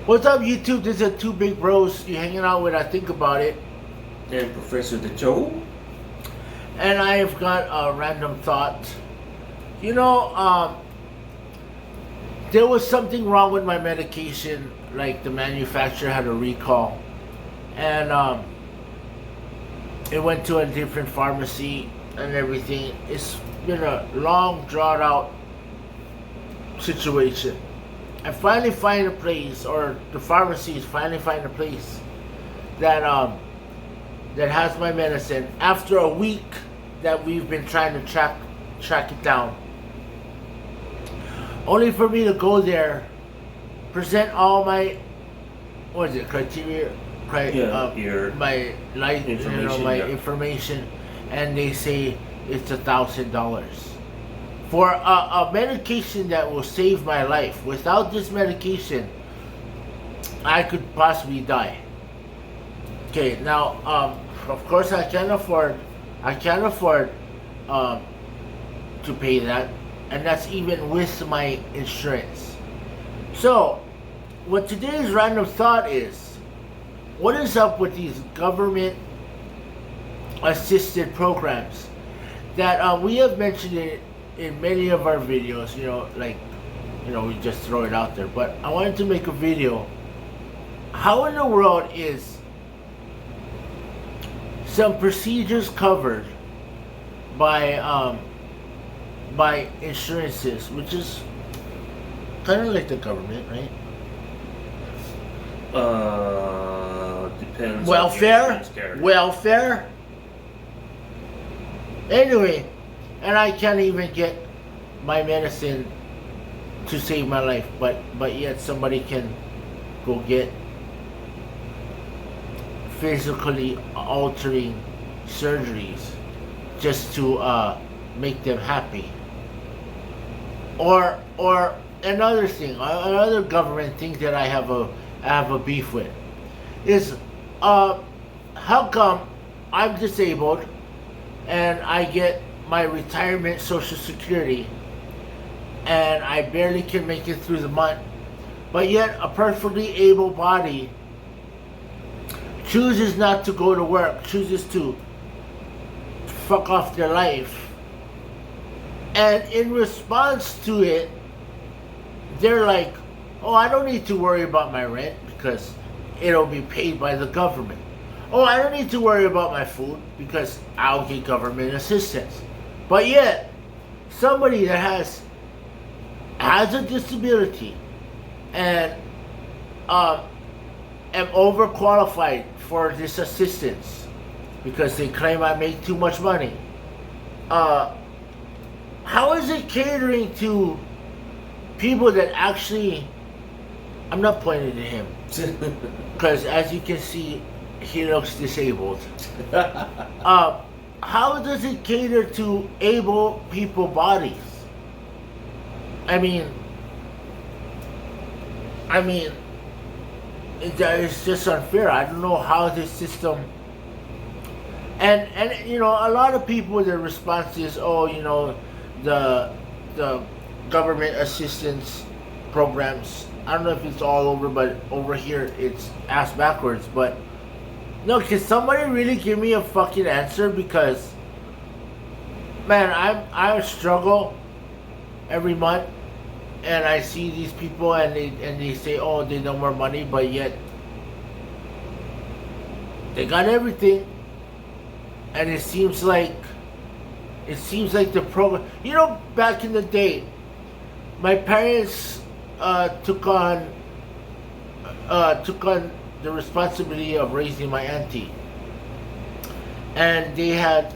What's up, YouTube? This is 2BigBros. You're hanging out with I Think About It. And Professor the Joe. And I have got a random thought. You know, there was something wrong with my medication. Like the manufacturer had a recall. And it went to a different pharmacy and everything. It's been a long, drawn out situation. I finally find a place, or the pharmacies finally find a place that that has my medicine after a week that we've been trying to track it down. Only for me to go there, present all my criteria, my life, information, my information, and they say it's $1,000. For a medication that will save my life. Without this medication, I could possibly die. Okay, now, of course, I can't afford to pay that, and that's even with my insurance. So, what today's random thought is, what is up with these government-assisted programs that we have mentioned it in many of our videos, we just throw it out there. But I wanted to make a video. How in the world is some procedures covered by insurances, which is kind of like the government, right? Depends. Welfare. Anyway. And I can't even get my medicine to save my life, but yet somebody can go get physically altering surgeries just to make them happy. Or another thing, another government thing that I have a beef with is how come I'm disabled and I get my retirement Social Security and I barely can make it through the month, but yet a perfectly able body chooses not to go to work, chooses to fuck off their life, and in response to it, they're like, oh, I don't need to worry about my rent because it'll be paid by the government. Oh, I don't need to worry about my food because I'll get government assistance. But yet, somebody that has a disability and am overqualified for this assistance because they claim I make too much money. How is it catering to people that actually? I'm not pointing to him because, as you can see, he looks disabled. How does it cater to able people bodies? I mean, it's just unfair. I don't know how this system. And a lot of people, their response is, oh, the government assistance programs. I don't know if it's all over, but over here it's ass backwards. But no, can somebody really give me a fucking answer? Because, man, I struggle every month, and I see these people, and they say, oh, they know more money, but yet they got everything, and it seems like the program. Back in the day, my parents took on the responsibility of raising my auntie, and they had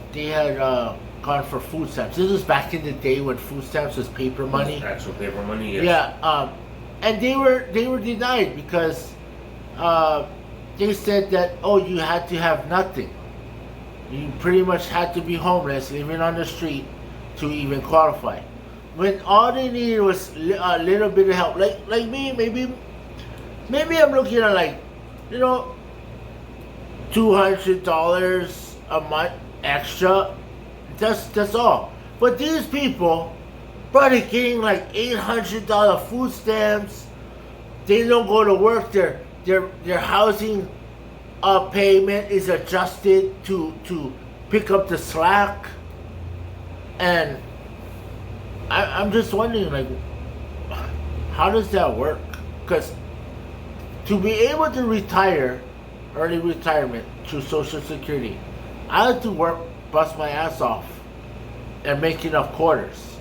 gone for food stamps. This was back in the day when food stamps was paper money. Actual paper money, yes. Yeah, and they were denied because they said that, oh, you had to have nothing. You pretty much had to be homeless, living on the street, to even qualify. When all they needed was a little bit of help, like me, maybe I'm looking at $200 a month extra. That's all. But these people, bro, they're getting like $800 food stamps, They don't go to work. Their housing payment is adjusted to pick up the slack, and I'm just wondering, like, how does that work? Because to be able to retire, early retirement through Social Security, I have to work, bust my ass off, and make enough quarters.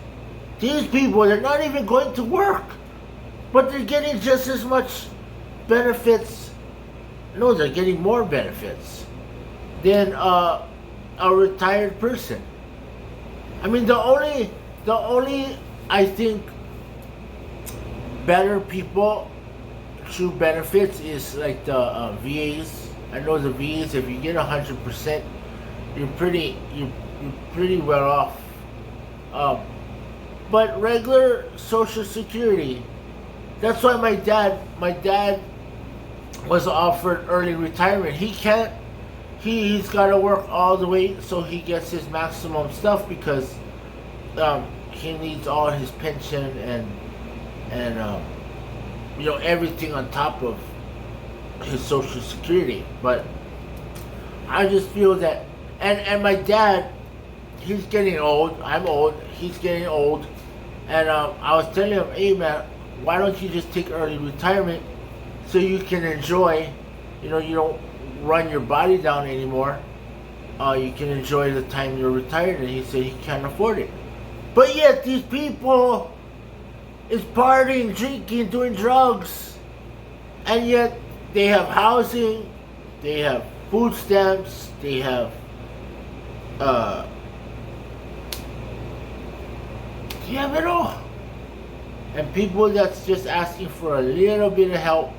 These people, they're not even going to work, but they're getting just as much benefits. No, they're getting more benefits than a retired person. I mean, the only I think better people true benefits is like the VAs. I know the VAs. If you get 100%, you're pretty well off. But regular Social Security. That's why my dad was offered early retirement. He can't. He's got to work all the way so he gets his maximum stuff because he needs all his pension and everything on top of his Social Security. But I just feel that, and my dad, he's getting old. I'm old. He's getting old, and I was telling him, hey man, why don't you just take early retirement so you can enjoy, you don't run your body down anymore. You can enjoy the time you're retired. And he said he can't afford it. But yet these people is partying, drinking, doing drugs, and yet they have housing, they have food stamps, they have you have it all. And people that's just asking for a little bit of help,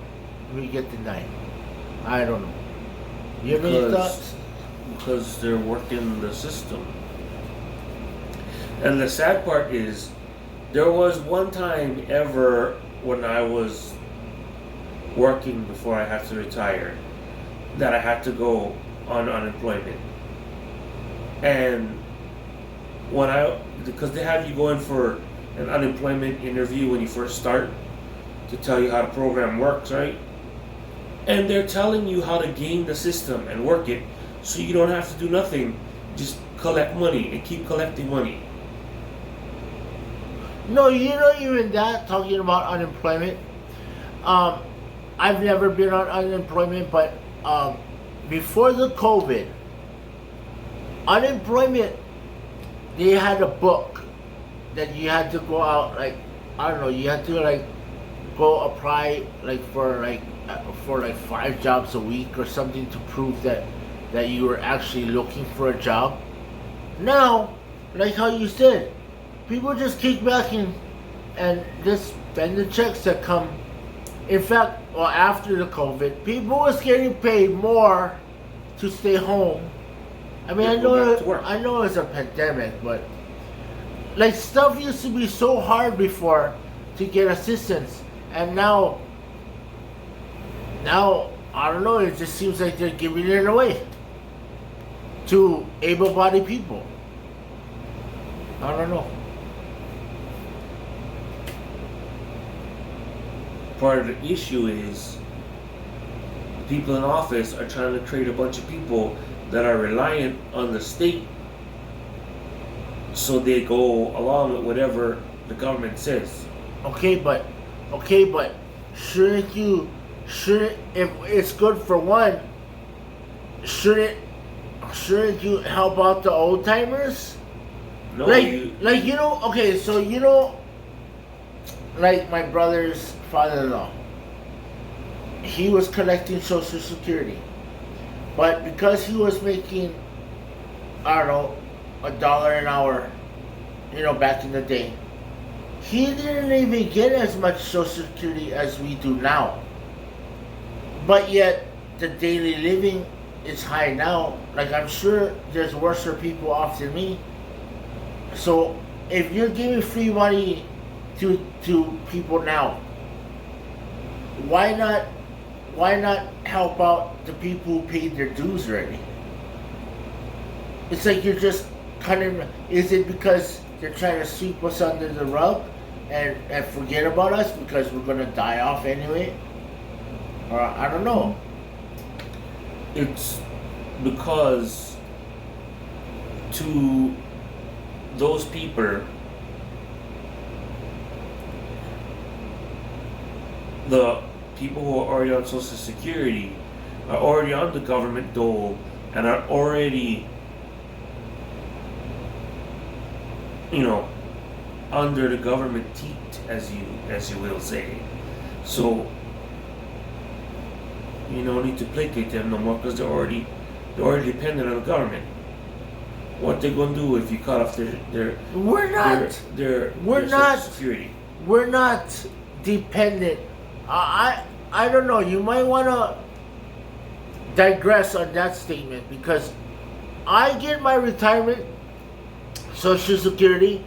we get denied. I don't know. You have any thoughts? Because they're working the system. And the sad part is, there was one time ever when I was working before I had to retire that I had to go on unemployment. And because they have you go in for an unemployment interview when you first start to tell you how the program works, right? And they're telling you how to game the system and work it so you don't have to do nothing, just collect money and keep collecting money. No, even that, talking about unemployment, I've never been on unemployment, but before the COVID, unemployment, they had a book that you had to go out, like, I don't know, you had to like go apply for 5 jobs a week or something to prove that you were actually looking for a job. Now, like how you said, people just kick back and just spend the checks that come. In fact, after the COVID, people was getting paid more to stay home. I mean, I know it's a pandemic, but like stuff used to be so hard before to get assistance, and now I don't know. It just seems like they're giving it away to able-bodied people. I don't know. Part of the issue is people in office are trying to create a bunch of people that are reliant on the state, so they go along with whatever the government says. Okay, but shouldn't if it's good for one, shouldn't you help out the old timers? No, okay, so like my brother's father-in-law, he was collecting Social Security, but because he was making, I don't know, $1 an hour, back in the day, he didn't even get as much Social Security as we do now. But yet, the daily living is high now. Like, I'm sure there's worse people off than me. So, if you're giving free money to people now, why not help out the people who paid their dues already? It's like you're just is it because they're trying to sweep us under the rug? and forget about us because we're gonna die off anyway? Or I don't know. It's because to those people, the people who are already on Social Security are already on the government dole and are already, under the government teat, as you will say. So you don't need to placate them no more because they're already dependent on the government. What they gonna do if you cut off their We're not. their We're not. Social Security? We're not dependent. I don't know. You might want to digress on that statement because I get my retirement, Social Security.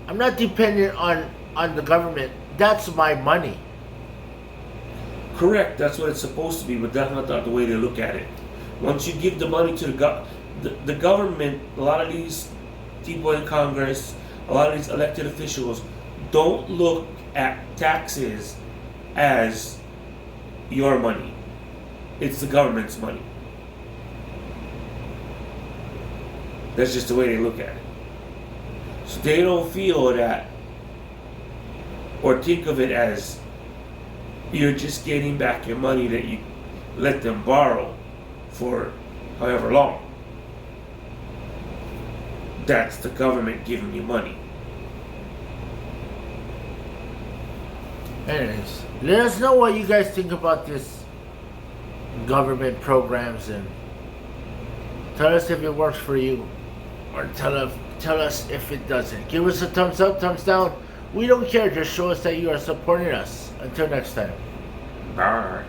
I'm not dependent on the government. That's my money. Correct. That's what it's supposed to be, but that's not the way they look at it. Once you give the money to the government, a lot of these people in Congress, a lot of these elected officials don't look at taxes as your money. It's the government's money. That's just the way they look at it. So they don't feel that or think of it as you're just getting back your money that you let them borrow for however long. That's the government giving you money. Anyways, let us know what you guys think about this government programs and tell us if it works for you or tell us if it doesn't. Give us a thumbs up, thumbs down. We don't care. Just show us that you are supporting us. Until next time. Bye.